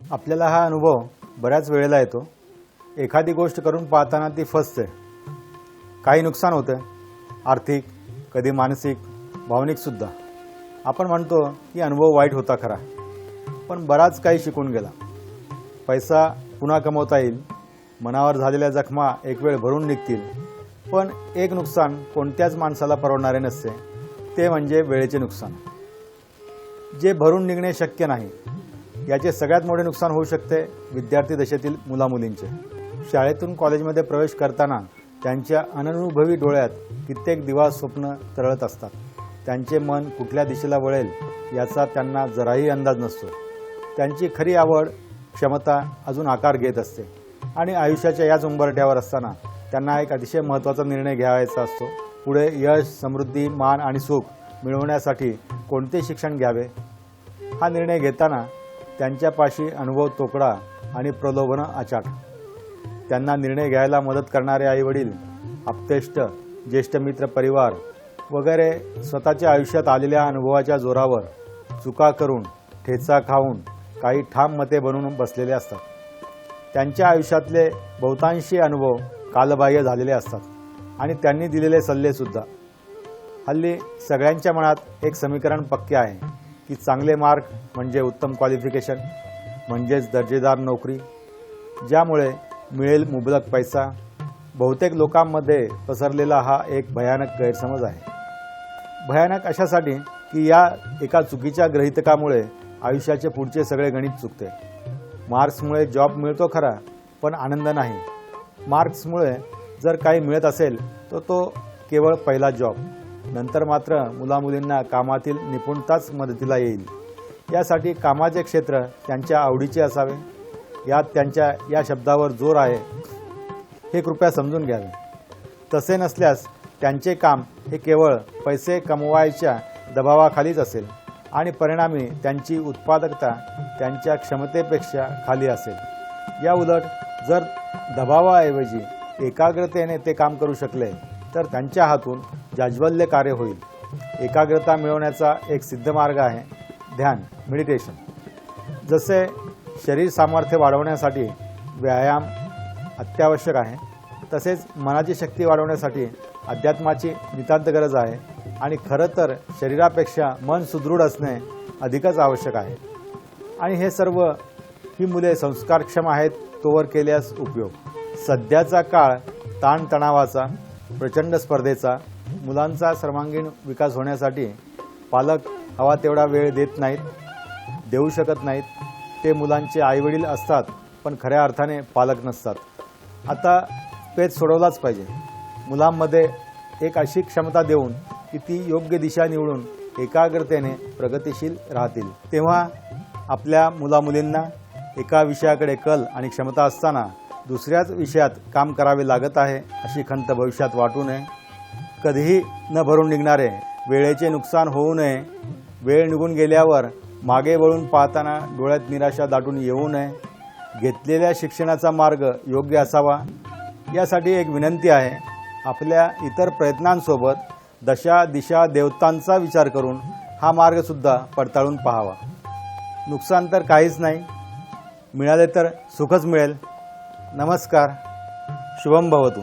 आपल्याला हा अनुभव बऱ्याच वेळेला येतो। एखादी गोष्ट करून पाहताना ती फसते, काही नुकसान होते, आर्थिक, कधी मानसिक, भावनिक सुद्धा। आपण म्हणतो की अनुभव वाईट होता खरा, पण बराच काही शिकून गेला। पैसा पुन्हा कमवता येईल, मनावर झालेल्या जखमा एक वेळ भरून निघतील, पण एक नुकसान कोणत्याच माणसाला परवडणारे नसते, ते म्हणजे वेळेचे नुकसान, जे भरून निघणे शक्य नाही। याचे सगळ्यात मोठे नुकसान होऊ शकते विद्यार्थी दशेतील मुलामुलींचे। शाळेतून कॉलेजमध्ये प्रवेश करताना त्यांच्या अननुभवी डोळ्यात कित्येक दिवस स्वप्न तरळत असतात। त्यांचे मन कुठल्या दिशेला वळेल याचा त्यांना जराही अंदाज नसतो। त्यांची खरी आवड, क्षमता अजून आकार घेत असते आणि आयुष्याच्या याच उंबरठ्यावर असताना त्यांना एक अतिशय महत्त्वाचा निर्णय घ्यायचा असतो। पुढे यश, समृद्धी, मान आणि सुख मिळवण्यासाठी कोणते शिक्षण घ्यावे, हा निर्णय घेताना त्यांच्यापाशी अनुभव तोकडा आणि प्रलोभन अचाट। त्यांना निर्णय घ्यायला मदत करणारे आईवडील, आप्तेष्ट, ज्येष्ठ मित्र, परिवार वगैरे स्वतःच्या आयुष्यात आलेल्या अनुभवाच्या जोरावर चुका करून, ठेचा खाऊन काही ठाम मते बनवून बसलेले असतात। त्यांच्या आयुष्यातले बहुतांशी अनुभव कालबाह्य झालेले असतात आणि त्यांनी दिलेले सल्लेसुद्धा। हल्ली सगळ्यांच्या मनात एक समीकरण पक्के आहे की चांगले मार्क म्हणजे उत्तम क्वालिफिकेशन, म्हणजेच दर्जेदार नोकरी, ज्यामुळे मिळेल मुबलक पैसा। बहुतेक लोकांमध्ये पसरलेला हा एक भयानक गैरसमज आहे। भयानक अशासाठी की या एका चुकीच्या गृहीतकामुळे आयुष्याचे पुढचे सगळे गणित चुकते। मार्क्समुळे जॉब मिळतो खरा, पण आनंद नाही। मार्क्समुळे जर काही मिळत असेल तर तो केवळ पहिला जॉब, नंतर मात्र मुलामुलींना कामातील निपुणताच मदतीला येईल। यासाठी कामाचे क्षेत्र त्यांच्या आवडीचे असावे, यात त्यांच्या या शब्दावर जोर आहे हे कृपया समजून घ्यावे। तसे नसल्यास त्यांचे काम हे केवळ पैसे कमवायच्या दबावाखालीच असेल आणि परिणामी त्यांची उत्पादकता त्यांच्या क्षमतेपेक्षा खाली असेल। या उलट जर दबावाऐवजी एकाग्रतेने ते काम करू शकले तर त्यांच्या हातून जाज्वल्य कार्य होईल। एकाग्रता मिळवण्याचा एक सिद्ध मार्ग आहे ध्यान, मेडिटेशन। जसे शरीर सामर्थ्य वाढवण्यासाठी व्यायाम अत्यावश्यक आहे, तसेच मनाची शक्ती वाढवण्यासाठी अध्यात्माची नितांत गरज आहे आणि खरं तर शरीरापेक्षा मन सुदृढ असणे अधिकच आवश्यक आहे। आणि हे सर्व ही मुले संस्कारक्षम आहेत तोवर केल्यास उपयोग। सध्याचा काळ ताणतणावाचा, प्रचंड स्पर्धेचा, मुलांचा सर्वांगीण विकास होण्यासाठी पालक हवा तेवढा वेळ देत नाहीत, देऊ शकत नाहीत। ते मुलांचे आईवडील असतात पण खऱ्या अर्थाने पालक नसतात। आता पेच सोडवलाच पाहिजे। मुलांमध्ये एक अशी क्षमता देऊन की ती योग्य दिशा निवडून एकाग्रतेने प्रगतिशील राहतील। तेव्हा आपल्या मुलामुलींना एका विषयाकडे कल आणि क्षमता असताना दुसऱ्याच विषयात काम करावे लागत आहे अशी खंत भविष्यात वाटू नये। कधीही न भरून निघणारे वेळेचे नुकसान होऊ नये। वेळ निघून गेल्यावर मागे वळून पाहताना डोळ्यात निराशा दाटून येऊ नये। घेतलेल्या शिक्षणाचा मार्ग योग्य असावा, यासाठी एक विनंती आहे, आपल्या इतर प्रयत्नांसोबत दशा दिशा देवतांचा विचार करून हा मार्गसुद्धा पडताळून पाहावा। नुकसान तर काहीच नाही, मिळाले तर सुखच मिळेल। नमस्कार, शुभम भवतु।